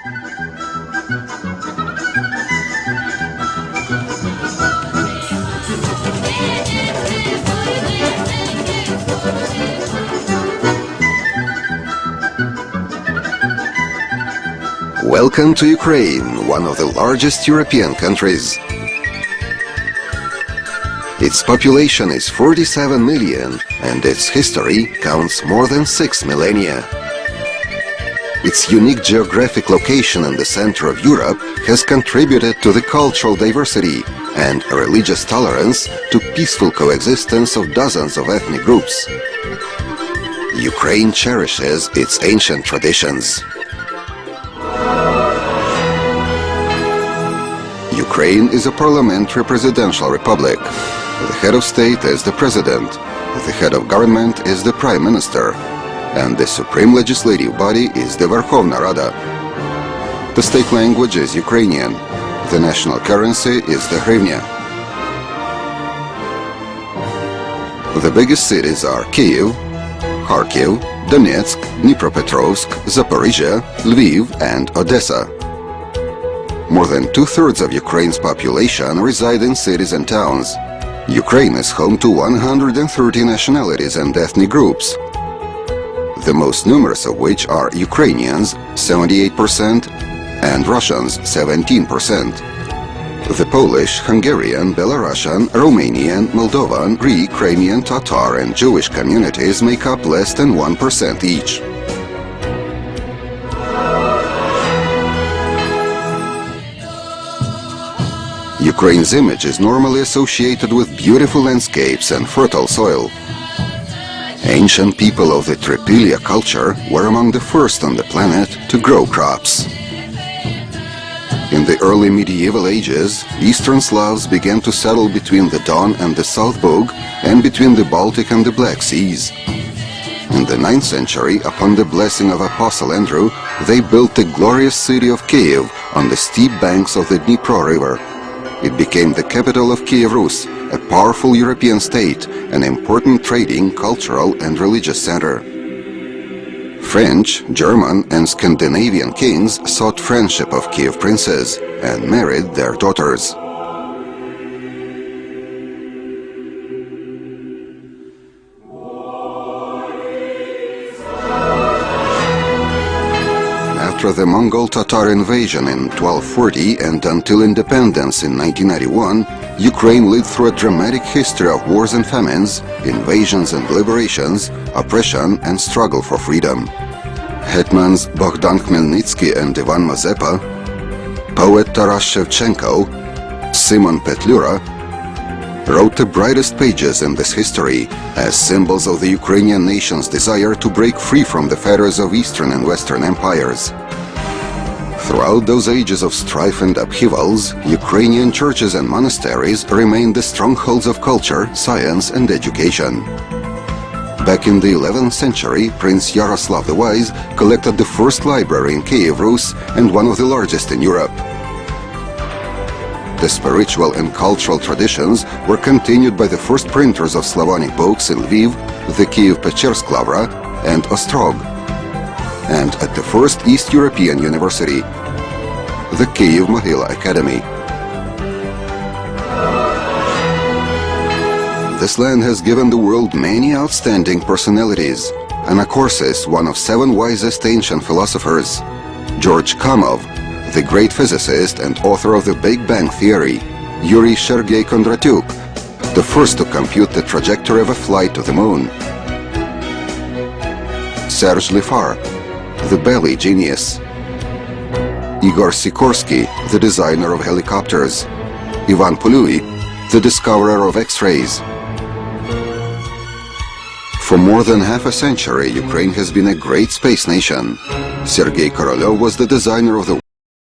Welcome to Ukraine, one of the largest European countries. Its population is 47 million and its history counts more than 6 millennia. Its unique geographic location in the center of Europe has contributed to the cultural diversity and religious tolerance to peaceful coexistence of dozens of ethnic groups. Ukraine cherishes its ancient traditions. Ukraine is a parliamentary presidential republic. The head of state is the president, the head of government is the prime minister, and the supreme legislative body is the Verkhovna Rada. The state language is Ukrainian. The national currency is the hryvnia. The biggest cities are Kyiv, Kharkiv, Donetsk, Dnipropetrovsk, Zaporizhia, Lviv, and Odessa. More than 2/3 of Ukraine's population reside in cities and towns. Ukraine is home to 130 nationalities and ethnic groups, the most numerous of which are Ukrainians, 78%, and Russians, 17%. The Polish, Hungarian, Belarusian, Romanian, Moldovan, Greek, Crimean, Tatar, and Jewish communities make up less than 1% each. Ukraine's image is normally associated with beautiful landscapes and fertile soil. Ancient people of the Tripilya culture were among the first on the planet to grow crops. In the early medieval ages, Eastern Slavs began to settle between the Don and the South Bug and between the Baltic and the Black Seas. In the 9th century, upon the blessing of Apostle Andrew, they built the glorious city of Kyiv on the steep banks of the Dnipro River. It became the capital of Kiev Rus, a powerful European state, an important trading, cultural and religious center. French, German and Scandinavian kings sought friendship of Kiev princes and married their daughters. After the Mongol-Tatar invasion in 1240 and until independence in 1991, Ukraine lived through a dramatic history of wars and famines, invasions and liberations, oppression and struggle for freedom. Hetmans Bogdan Khmelnytsky and Ivan Mazepa, poet Taras Shevchenko, Simon Petlura, wrote the brightest pages in this history as symbols of the Ukrainian nation's desire to break free from the fetters of Eastern and Western empires. Throughout those ages of strife and upheavals, Ukrainian churches and monasteries remained the strongholds of culture, science and education. Back in the 11th century, Prince Yaroslav the Wise collected the first library in Kiev Rus and one of the largest in Europe. The spiritual and cultural traditions were continued by the first printers of Slavonic books in Lviv, the Kyiv-Pechersk Lavra and Ostrog, and at the first East European university, the Kyiv-Mohyla Academy. This land has given the world many outstanding personalities. Anaxagoras, one of 7 wisest ancient philosophers, George Kamov, the great physicist and author of the Big Bang Theory, Yuri Sergei Kondratyuk, the first to compute the trajectory of a flight to the moon, Serge Lifar, the belly genius, Igor Sikorsky, the designer of helicopters, Ivan Puluy, the discoverer of X-rays. For more than half a century, Ukraine has been a great space nation. Sergei Korolev was the designer of the